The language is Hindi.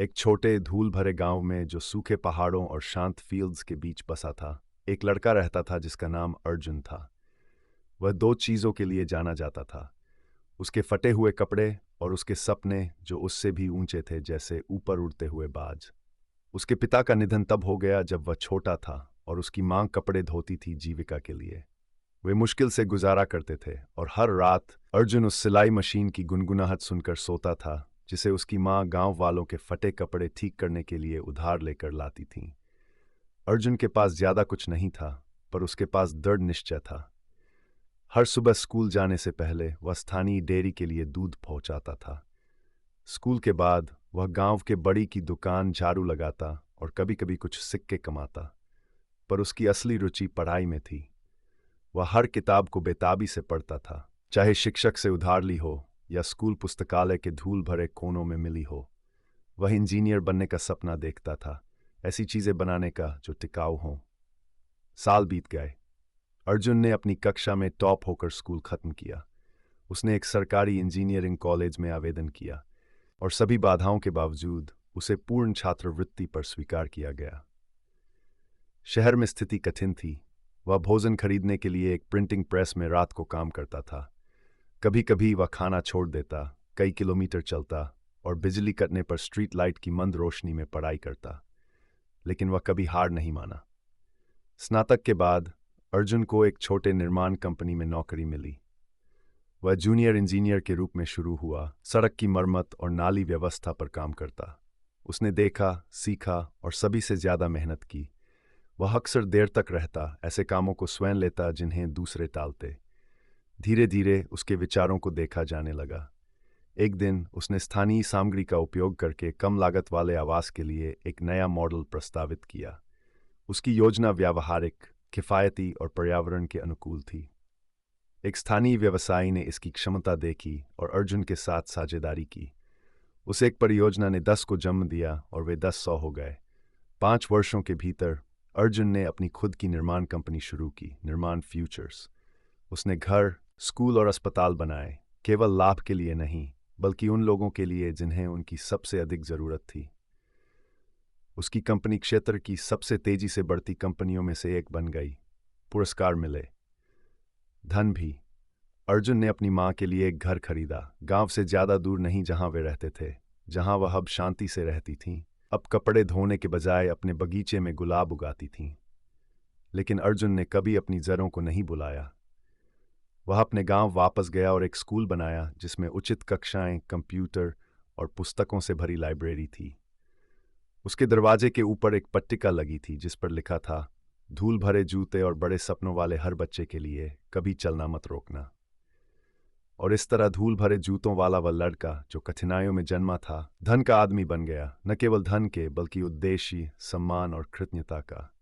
एक छोटे धूल भरे गांव में जो सूखे पहाड़ों और शांत फील्ड्स के बीच बसा था, एक लड़का रहता था जिसका नाम अर्जुन था। वह दो चीज़ों के लिए जाना जाता था, उसके फटे हुए कपड़े और उसके सपने जो उससे भी ऊंचे थे, जैसे ऊपर उड़ते हुए बाज। उसके पिता का निधन तब हो गया जब वह छोटा था और उसकी मां कपड़े धोती थी जीविका के लिए। वे मुश्किल से गुजारा करते थे और हर रात अर्जुन उस सिलाई मशीन की गुनगुनाहट सुनकर सोता था, जिसे उसकी मां गांव वालों के फटे कपड़े ठीक करने के लिए उधार लेकर लाती थीं। अर्जुन के पास ज्यादा कुछ नहीं था, पर उसके पास दृढ़ निश्चय था। हर सुबह स्कूल जाने से पहले वह स्थानीय डेयरी के लिए दूध पहुंचाता था। स्कूल के बाद वह गांव के बड़ी की दुकान झाड़ू लगाता और कभी-कभी कुछ सिक्के कमाता, पर उसकी असली रुचि पढ़ाई में थी। वह हर किताब को बेताबी से पढ़ता था, चाहे शिक्षक से उधार ली हो या स्कूल पुस्तकालय के धूल भरे कोनों में मिली हो। वह इंजीनियर बनने का सपना देखता था, ऐसी चीजें बनाने का जो टिकाऊ हों। साल बीत गए। अर्जुन ने अपनी कक्षा में टॉप होकर स्कूल खत्म किया। उसने एक सरकारी इंजीनियरिंग कॉलेज में आवेदन किया और सभी बाधाओं के बावजूद उसे पूर्ण छात्रवृत्ति पर स्वीकार किया गया। शहर में स्थिति कठिन थी। वह भोजन खरीदने के लिए एक प्रिंटिंग प्रेस में रात को काम करता था। कभी कभी वह खाना छोड़ देता, कई किलोमीटर चलता और बिजली कटने पर स्ट्रीट लाइट की मंद रोशनी में पढ़ाई करता। लेकिन वह कभी हार नहीं माना। स्नातक के बाद अर्जुन को एक छोटे निर्माण कंपनी में नौकरी मिली। वह जूनियर इंजीनियर के रूप में शुरू हुआ, सड़क की मरम्मत और नाली व्यवस्था पर काम करता। उसने देखा, सीखा और सभी से ज्यादा मेहनत की। वह अक्सर देर तक रहता, ऐसे कामों को स्वयं लेता जिन्हें दूसरे टालते। धीरे धीरे उसके विचारों को देखा जाने लगा। एक दिन उसने स्थानीय सामग्री का उपयोग करके कम लागत वाले आवास के लिए एक नया मॉडल प्रस्तावित किया। उसकी योजना व्यावहारिक, किफायती और पर्यावरण के अनुकूल थी। एक स्थानीय व्यवसायी ने इसकी क्षमता देखी और अर्जुन के साथ साझेदारी की। उस एक परियोजना ने 10 को जन्म दिया और वे 10 100 हो गए। 5 वर्षों के भीतर अर्जुन ने अपनी खुद की निर्माण कंपनी शुरू की, निर्माण फ्यूचर्स। उसने घर, स्कूल और अस्पताल बनाए, केवल लाभ के लिए नहीं, बल्कि उन लोगों के लिए जिन्हें उनकी सबसे अधिक जरूरत थी। उसकी कंपनी क्षेत्र की सबसे तेजी से बढ़ती कंपनियों में से एक बन गई। पुरस्कार मिले, धन भी। अर्जुन ने अपनी मां के लिए एक घर खरीदा, गांव से ज्यादा दूर नहीं जहां वे रहते थे, जहां वह अब शांति से रहती थीं। अब कपड़े धोने के बजाय अपने बगीचे में गुलाब उगाती थीं। लेकिन अर्जुन ने कभी अपनी जड़ों को नहीं बुलाया। वह अपने गांव वापस गया और एक स्कूल बनाया जिसमें उचित कक्षाएं, कंप्यूटर और पुस्तकों से भरी लाइब्रेरी थी। उसके दरवाजे के ऊपर एक पट्टिका लगी थी जिस पर लिखा था, धूल भरे जूते और बड़े सपनों वाले हर बच्चे के लिए, कभी चलना मत रोकना। और इस तरह धूल भरे जूतों वाला वह लड़का जो कठिनाइयों में जन्मा था, धन का आदमी बन गया, न केवल धन के बल्कि उद्देश्य, सम्मान और कृतज्ञता का।